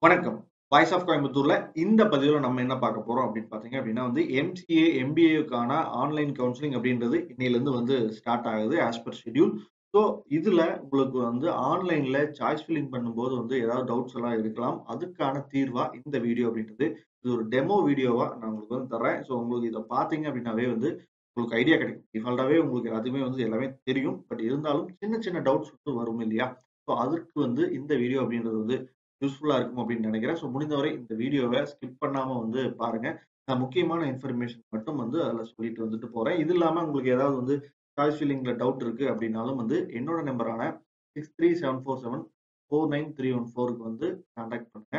வணக்கம். Voice of கோயம்புத்தூர்ல இந்த பதிவுல நம்ம என்ன பார்க்க போறோம் அப்படின்னு பார்த்தீங்க அப்படின்னா எம்சிஏ, எம்பிஏக்கான ஆன்லைன் கவுன்சிலிங் அப்படின்றது இன்னையிலிருந்து ஸ்டார்ட் ஆகுது ஆஸ் பர் ஷெட்யூல். ஸோ இதுல உங்களுக்கு ஆன்லைன்ல சாய்ஸ் ஃபில்லிங் பண்ணும்போது ஏதாவது டவுட்ஸ் எல்லாம் இருக்கலாம். அதுக்கான தீர்வா இந்த வீடியோ அப்படின்றது. இது ஒரு டெமோ வீடியோவா நான் உங்களுக்கு தர்றேன். ஸோ உங்களுக்கு இத பார்த்தீங்க அப்படின்னாவே உங்களுக்கு ஐடியா கிடைக்கும். டிஃபால்ட்டாவே உங்களுக்கு எல்லாத்தையுமே எல்லாமே தெரியும். பட் இருந்தாலும் சின்ன சின்ன டவுட்ஸ் வரும் இல்லையா? ஸோ அதற்கு இந்த வீடியோ அப்படின்றது யூஸ்ஃபுல்லா இருக்கும் அப்படின்னு நினைக்கிறேன். ஸோ முடிந்தவரை இந்த வீடியோவ ஸ்கிப் பண்ணாம பாருங்க. நான் முக்கியமான இன்ஃபர்மேஷன் மட்டும் அதுல சொல்லிட்டு போறேன். இது இல்லாம உங்களுக்கு ஏதாவது சாய்ஸ் ஃபில்லிங்ல டவுட் இருக்கு அப்படின்னாலும் என்னோட நம்பரான 6374749314க்கு கான்டாக்ட் பண்ணுங்க.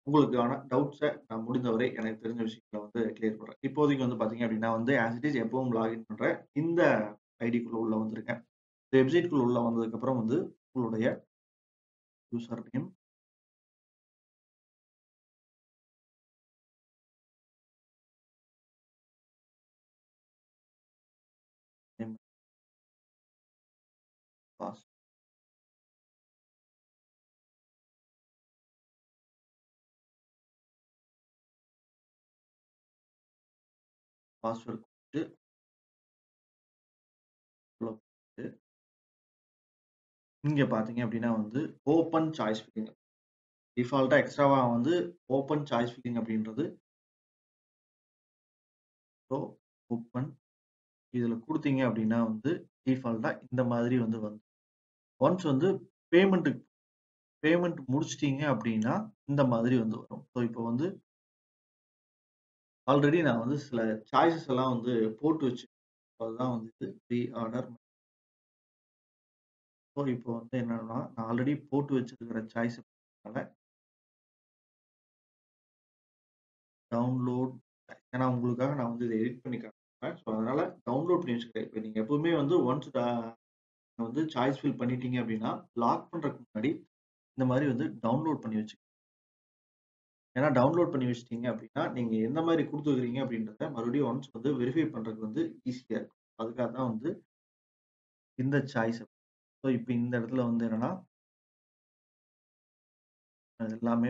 உங்களுக்கான டவுட்ஸ நான் முடிந்தவரை எனக்கு தெரிஞ்ச விஷயங்கள கிளியர் பண்றேன். இப்போதைக்கு பார்த்தீங்க அப்படின்னா ஆஸ் இட் இஸ் எப்பவும் லாகின் பண்ற இந்த ஐடிக்குள்ள உள்ள வந்துருங்க. இந்த வெப்சைட்குள்ள உள்ள வந்ததுக்கு அப்புறம் உங்களுடைய user name, name, pass password குடுத்து உள்ள போயிட்டு, இங்க பார்த்தீங்க அப்படின்னா ஓப்பன் சாய்ஸ் ஃபில்லிங். டிஃபால்ட்டா எக்ஸ்ட்ராவா ஓப்பன் சாய்ஸ் ஃபில்லிங் அப்படின்றது. ஸோ ஓப்பன் இதுல குடுத்தீங்க அப்படின்னா டிஃபால்ட்டா இந்த மாதிரி வரும். ஒன்ஸ் பேமெண்ட்டுக்கு பேமெண்ட் முடிச்சிட்டீங்க அப்படின்னா இந்த மாதிரி வரும். ஸோ இப்போ ஆல்ரெடி நான் சில சாய்ஸஸ் எல்லாம் போட்டு வச்சு அதுதான் ப்ரீ ஆர்டர். ஸோ இப்போ என்னன்னா நான் ஆல்ரெடி போட்டு வச்சிருக்கிற சாய்ஸ் டவுன்லோட். ஏன்னா உங்களுக்காக நான் இத எடிட் பண்ணி காட்டுறேன். ஸோ அதனால டவுன்லோட் பண்ணி வச்சுக்கிறேன். இப்ப நீங்க எப்பவுமே ஒன்ஸ் சாய்ஸ் ஃபில் பண்ணிட்டீங்க அப்படின்னா, லாக் பண்றதுக்கு முன்னாடி இந்த மாரி டவுன்லோட் பண்ணி வச்சுக்கணும். ஏன்னா டவுன்லோட் பண்ணி வச்சுட்டீங்க அப்படின்னா, நீங்க எந்த மாரி குடுத்துருக்கீங்க அப்படின்றத மறுபடியும் ஒன்ஸ் வெரிஃபை பண்றதுக்கு ஈஸியா இருக்கும். அதுக்காக தான் இந்த சாய்ஸ். ஸோ இப்ப இந்த இடத்துல என்னன்னா, அது எல்லாமே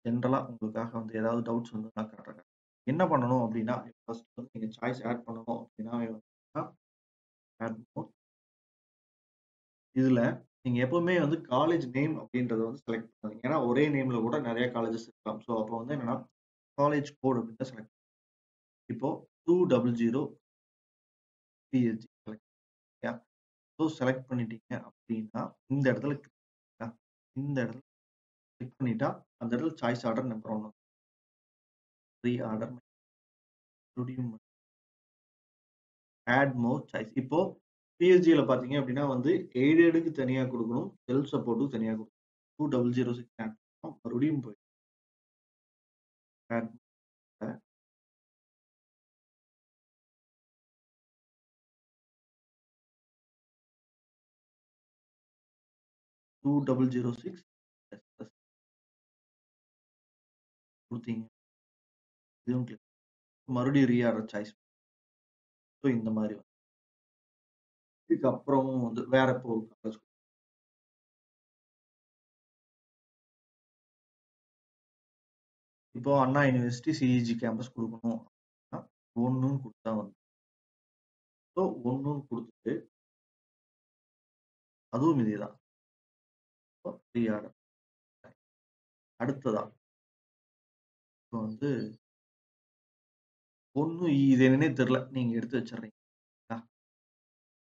ஜெனரலா உங்களுக்காக ஏதாவது டவுட்ஸ் நான் காட்டுறேன். என்ன பண்ணணும் அப்படின்னா, ஃபர்ஸ்ட் நீங்க சாய்ஸ் ஆட் பண்ணணும் அப்படின்னாவே ஆட் மோர். இதுல நீங்க எப்பவுமே காலேஜ் நேம் அப்படின்றத செலக்ட் பண்ணாதீங்க. ஏன்னா ஒரே நேம்ல கூட நெறைய காலேஜஸ் இருக்கலாம். ஸோ அப்போ என்னன்னா காலேஜ் கோட் அப்படின்றத செலக்ட். இப்போ 200 பிஹெச்டி செலக்ட். ஓகேயா? ஸோ செலக்ட் பண்ணிட்டீங்க அப்படின்னா இந்த இடத்துல இந்த இடத்துல கிளிக் பண்ணிட்டா அந்த இடத்துல choice order number 1 pre order மறுபடியும் ஆட் மோர் சாய்ஸ். இப்போ பிஹெச்டில பார்த்தீங்க அப்படின்னா எய்டடுக்கு தனியா குடுக்கணும். செல்ஃப் சப்போர்ட்க்கு தனியா குடுக்கணும். 2006 ஆட் பண்ணணும். மறுபடியும் போய் ஆட் 2006 குடுத்தீங்க. இதுவும் கிளிக். மறுபடியும் ரீஆர்டர் சாய்ஸ். ஸோ இந்த மாரி இதுக்கப்புறமும் வேற இப்போ ஒரு காலேஜ். இப்போ அண்ணா யூனிவர்சிட்டி சிஇஜி கேம்பஸ் குடுக்கணும் அப்படின்னா 1ன்னு குடுத்தா ஸோ 1ன்னு குடுத்துட்டு அதுவும் இதேதான். இப்போ ரீஆர்டர். அடுத்ததா இப்போ 1 இது என்னன்னே தெரியல. நீங்க எடுத்து வச்சுடுறீங்க.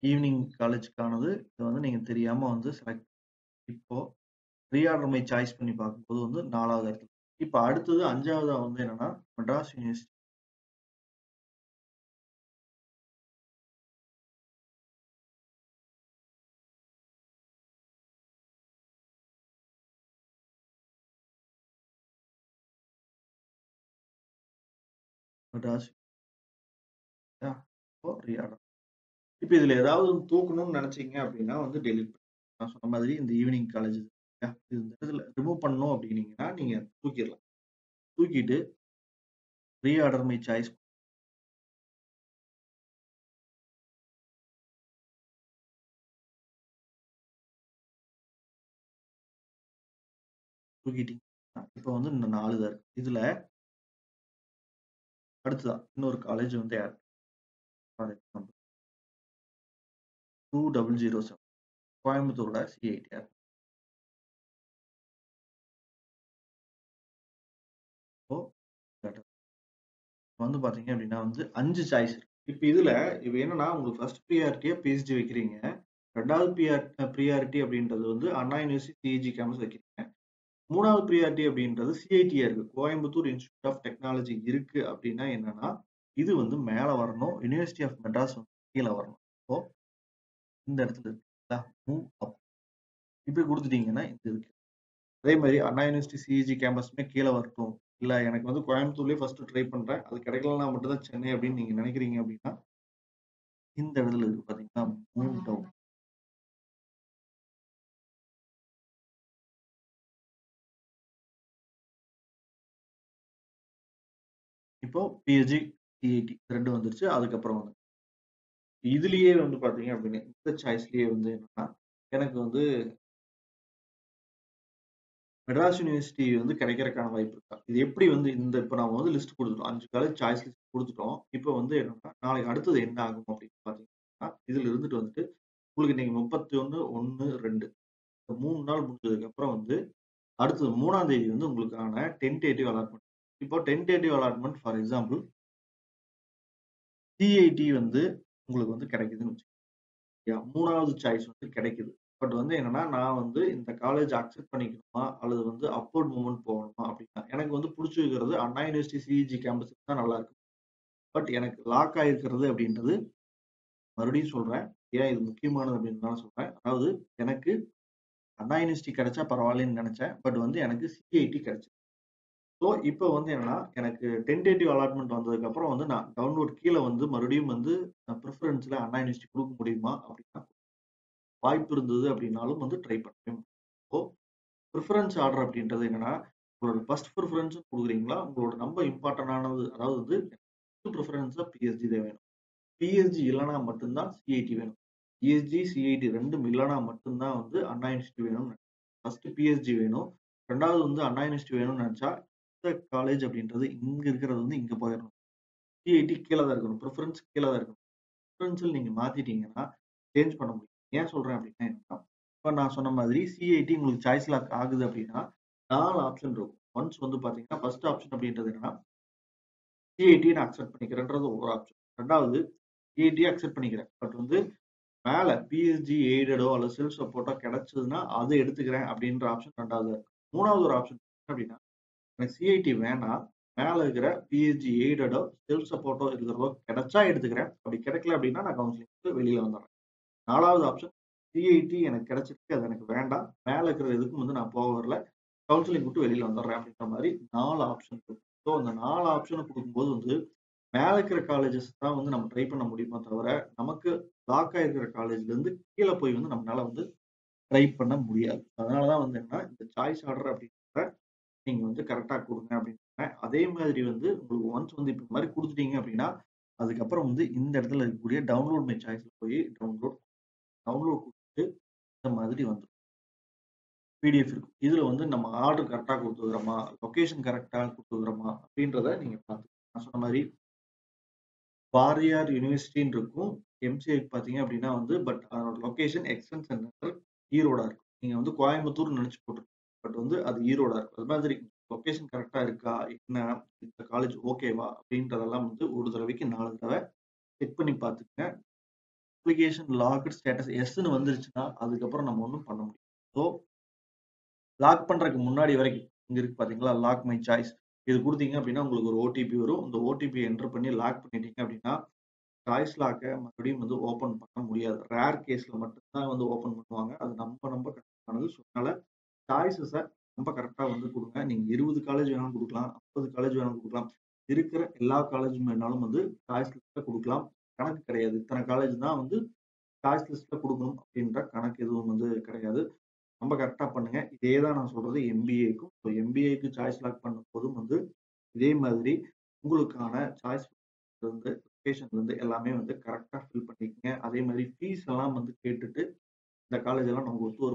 ஈவினிங் காலேஜ்க்கானது. இத நீங்க தெரியாம செலக்ட். இப்போ ரீஆர்டர் மை சாய்ஸ் பண்ணி பார்க்கும்போது 4வது இடத்துல. இப்ப அடுத்தது 5வதா என்னன்னா மெட்ராஸ் யூனிவர்சிட்டி. மெட்ராஸ் இப்போ ரீஆர்டர். இப்ப இதுல ஏதாவது தூக்கணும்னு நினைச்சீங்க அப்படின்னா டெலீட். நான் சொன்ன மாதிரி இந்த ஈவினிங் காலேஜ் இது இந்த இடத்துல ரிமூவ் பண்ணணும் அப்படின்னீங்கன்னா நீங்க தூக்கிடலாம். தூக்கிட்டு ரீஆர்டர் மை சாய்ஸ் தூக்கிட்டீங்கன்னா, இப்ப வந்து இந்த 4 தான் இருக்கு. இதுல அடுத்ததா இன்னொரு காலேஜ் வந்து ஆட் ஃபார் எக்ஸாம்பிள் 2007 கோயம்புத்தூரோட சிஐடி ஆட். இப்போ வந்து பார்த்தீங்க அப்படின்னா வந்து 5 சாய்ஸ் இருக்கு. இப்ப இதுல இப்ப என்னன்னா உங்களுக்கு ஃபர்ஸ்ட் பிரியாரிட்டியா பிஹெச்டி வைக்கிறீங்க. 2வது பிரியாரிட்டி அப்படின்றது வந்து அண்ணா யூனிவர்சிட்டி சிஇஜி கேம்பஸ் வைக்கிறீங்க. 3வது பிரியாரிட்டி அப்படின்றது சிஐடியா இருக்கு. கோயம்புத்தூர் இன்ஸ்டிடியூட் ஆஃப் டெக்னாலஜி இருக்கு அப்படின்னா என்னன்னா, இது வந்து மேல வரணும். யுனிவர்சிட்டி ஆஃப் மெட்ராஸ் வந்து கீழ வரணும். இப்போ இந்த இடத்துல இருக்குங்களா? Move up. இப்படி குடுத்துட்டீங்கன்னா இது இருக்கு. அதே மாரி அண்ணா யூனிவர்சிட்டி சிஇஜி கேம்பஸுமே கீழ வரட்டும். இல்ல எனக்கு வந்து கோயம்புத்தூர்லயே ஃபர்ஸ்ட் ட்ரை பண்றேன். அது கிடைக்கலன்னா மட்டும் தான் சென்னை அப்படின்னு நீங்க நினைக்கிறீங்க அப்படின்னா, இந்த இடத்துல இருக்கு பார்த்தீங்களா? Move down. இப்போ பிஹெச்டி, சிஐடி 2 வந்துருச்சு. அதுக்கப்புறம் வந்து இதுலயே வந்து பார்த்தீங்க அப்படின்னா, இந்த சாய்ஸ்லயே வந்து என்னன்னா, எனக்கு வந்து மெட்ராஸ் யூனிவர்சிட்டி வந்து கிடைக்கிறதுக்கான வாய்ப்பு இருக்கா? இது எப்படி வந்து இந்த இப்ப நாம வந்து லிஸ்ட் குடுத்துட்டோம். 5 காலேஜ் சாய்ஸ் லிஸ்ட் குடுத்துட்டோம். இப்ப வந்து என்னன்னா, நாளைக்கு அடுத்தது என்ன ஆகும் அப்படின்னு பார்த்தீங்கன்னா, இதுல இருந்துட்டு வந்துட்டு உங்களுக்கு இன்னைக்கு 31, 1, 2 இந்த 3 நாள் முடிஞ்சதுக்கு அப்புறம் வந்து அடுத்தது 3ஆம் தேதி வந்து உங்களுக்கான டென்டேட்டிவ் அலாட்மென்ட். இப்போ tentative allotment for example CID வந்து உங்களுக்கு வந்து கிடைக்குதுன்னு வச்சுக்கோங்க. 3வது சாய்ஸ் வந்து கிடைக்குது. பட் வந்து என்னன்னா, நான் வந்து இந்த காலேஜ் அக்செப்ட் பண்ணிக்கணுமா? அல்லது வந்து அப்வர்ட் மூவ்மெண்ட் போகணுமா? அப்படின்னா, எனக்கு வந்து புடிச்சிருக்கிறது அண்ணா யூனிவர்சிட்டி சிஇஜி கேம்பஸ் தான் நல்லா இருக்கு. பட் எனக்கு லாக் ஆயிருக்கிறது அப்படின்றது மறுபடியும் சொல்றேன். ஏன் இது முக்கியமானது அப்படின்றதுனால சொல்றேன். அதாவது எனக்கு அண்ணா யூனிவர்சிட்டி கிடைச்சா பரவாயில்லன்னு நெனச்சேன். பட் வந்து எனக்கு சிஐடி கிடைச்சது. ஸோ, இப்ப வந்து என்னன்னா, எனக்கு டென்டேட்டிவ் அலாட்மென்ட் வந்ததுக்கப்புறம் வந்து நான் டவுன்லோட் கீழ வந்து மறுபடியும் வந்து பிரிஃபரன்ஸ்ல அண்ணா யூனிவர்சிட்டி குடுக்க முடியுமா? அப்படின்னா, வாய்ப்பு இருந்தது அப்படின்னாலும் வந்து ட்ரை பண்ணேன். இப்போ பிரிஃபரன்ஸ் ஆர்டர் அப்படின்றது என்னன்னா, உங்களோட ஃபர்ஸ்ட் பிரிஃபரன்ஸ் குடுக்குறீங்களா? உங்களோட ரொம்ப இம்பார்ட்டன்ட் ஆனது அதாவது வந்து ஃபர்ஸ்ட் பிரிஃபரன்ஸா பிஹெச்டி தான் வேணும். பிஹெச்டி இல்லன்னா மட்டும் தான் சிஐடி வேணும். பிஹெச்டி, சிஐடி 2ம் இல்லன்னா மட்டும் தான் வந்து அண்ணா யூனிவர்சிட்டி வேணும்னு ஃபர்ஸ்ட் பிஹெச்டி வேணும். 2வது வந்து அண்ணா யூனிவர்சிட்டி வேணும்னு நெனச்சா, இந்த காலேஜ் அப்படின்றது இங்க இருக்கிறது வந்து இங்க போயிரணும். சிஐடி கீழ தான் இருக்கணும். பிரிஃபரன்ஸ் கீழ தான் இருக்கணும். பிரிஃபரன்ஸ்ல நீங்க மாத்திட்டீங்கன்னா, சேஞ்ச் பண்ண முடியும். ஏன் சொல்றேன் அப்படின்னா என்னன்னா, இப்ப நான் சொன்ன மாதிரி சிஐடி உங்களுக்கு சாய்ஸ் லாக் ஆகுது அப்படின்னா, 4 ஆப்ஷன் இருக்கும். ஒன்ஸ் வந்து பாத்தீங்கன்னா, ஃபர்ஸ்ட் ஆப்ஷன் அப்படின்றது என்னன்னா, சிஐடிய நான் அக்செப்ட் பண்ணிக்கிறேன்றது ஒரு ஆப்ஷன். 2வது சிஐடிய அக்செப்ட் பண்ணிக்கிறேன். பட் வந்து மேல பிஹெச்டி எய்டடோ அல்லது செல்ஃப் சப்போர்ட்டோ கிடைச்சதுன்னா, அத எடுத்துக்கிறேன் அப்படின்ற ஆப்ஷன் 2வது இருக்கு. 3வது ஒரு ஆப்ஷன் என்ன அப்படின்னா, எனக்கு சிஐடி வேணாம். மேல இருக்கிற பிஹெச்டி எய்டடோ, செல்ஃப் சப்போர்ட்டோ இருக்கிறதோ கிடைச்சா எடுத்துக்கிறேன். அப்படி கிடைக்கல அப்படின்னா நான் கவுன்சிலிங் விட்டு வெளியில வந்துர்றேன். 4வது ஆப்ஷன் சிஐடி எனக்கு கிடைச்சிருக்கு. அது எனக்கு வேண்டாம். மேல இருக்கிற எதுக்கும் வந்து நான் போக வரல. கவுன்சிலிங் விட்டு வெளியில வந்துர்றேன் அப்படின்ற மாரி 4 ஆப்ஷன் இருக்கு. ஸோ அந்த 4 ஆப்ஷன குடுக்கும்போது வந்து மேல இருக்கிற காலேஜஸ் தான் வந்து நம்ம ட்ரை பண்ண முடியுமே தவிர, நமக்கு லாக் ஆயிருக்கிற காலேஜ்ல இருந்து கீழ போய் வந்து நம்மளால வந்து ட்ரை பண்ண முடியாது. அதனால தான் வந்து என்னன்னா, இந்த சாய்ஸ் ஆர்டர் அப்படின்றத நீங்க வந்து கரெக்ட்டா குடுங்க அப்படின்னு சொன்னேன். அதே மாதிரி வந்து உங்களுக்கு ஒன்ஸ் வந்து இப்ப இந்த மாரி குடுத்துட்டீங்க அப்படின்னா, அதுக்கப்புறம் வந்து இந்த இடத்துல இருக்கக்கூடிய டவுன்லோட் மை சாய்ஸ்ல போய் டவுன்லோட் குடுத்துட்டு இந்த மாதிரி வந்துரும். பிடிஎஃப் இருக்கும். இதுல வந்து நம்ம ஆர்டர் கரெக்ட்டா குடுத்துருக்கிறோமா? லொகேஷன் கரெக்ட்டா குடுத்துருக்கிறோமா? அப்படின்றத நீங்க பார்த்துக்கலாம். நான் சொன்ன மாரி வாரியார் யுனிவர்சிட்டின்னு இருக்கும். எம்சிஏக்கு பார்த்தீங்க அப்படின்னா வந்து அதோட லொகேஷன் எக்ஸ்டென்ஷன் சென்டர் ஈரோடா இருக்கும். நீங்க வந்து கோயம்புத்தூர்ன்னு நெனச்சு போட்டுருக்கீங்க. பட் வந்து அது ஈரோடா இருக்கும். அது மாதிரி லொகேஷன் கரெக்ட்டா இருக்கா? என்ன? இந்த காலேஜ் ஓகேவா? அப்படின்றதெல்லாம் வந்து ஒரு தடவைக்கு 4 தடவ செக் பண்ணி பார்த்துக்கங்க. அப்ளிகேஷன் லாக்டு ஸ்டேட்டஸ் எஸ்ன்னு வந்துருச்சுன்னா, அதுக்கப்புறம் நம்ம ஒண்ணும் பண்ண முடியாது. ஸோ லாக் பண்றதுக்கு முன்னாடி வரைக்கும், இங்க இருக்கு பார்த்தீங்களா? Lock my choice. இது குடுத்தீங்க அப்படின்னா, உங்களுக்கு ஒரு ஓடிபி வரும். இந்த ஓடிபி என்டர் பண்ணி லாக் பண்ணிட்டீங்க அப்படின்னா, சாய்ஸ் லாக்க மறுபடியும் வந்து ஓப்பன் பண்ண முடியாது. ரேர் கேஸ்ல மட்டும் தான் வந்து ஓப்பன் பண்ணுவாங்க. அது ரொம்ப கஷ்டமானது. ஸோ, அதனால சாய்ஸஸ ரொம்ப கரெக்ட்டா வந்து குடுங்க. நீங்க 20 காலேஜ் வேணாலும் குடுக்கலாம். 50 காலேஜ் வேணாலும் குடுக்கலாம். இருக்கிற எல்லா காலேஜும் வேணாலும் வந்து சாய்ஸ் லிஸ்ட்ல குடுக்கலாம். கணக்கு கிடையாது. இத்தன காலேஜ் தான் வந்து சாய்ஸ் லிஸ்ட்ல குடுக்கணும் அப்படின்ற கணக்கு எதுவும் வந்து கிடையாது. ரொம்ப கரெக்ட்டா பண்ணுங்க. இதே தான் நான் சொல்றது எம்பிஏக்கும். ஸோ எம்பிஏக்கு சாய்ஸ் லாக் பண்ணும்போதும் வந்து இதே மாதிரி உங்களுக்கான சாய்ஸ் வந்து லொகேஷன்லருந்து எல்லாமே வந்து கரெக்ட்டா ஃபில் பண்ணிக்கங்க. அதே மாரி ஃபீஸ் எல்லாம் வந்து கேட்டுட்டு இந்த காலேஜ் எல்லாம் நமக்கு ஒத்து வரும்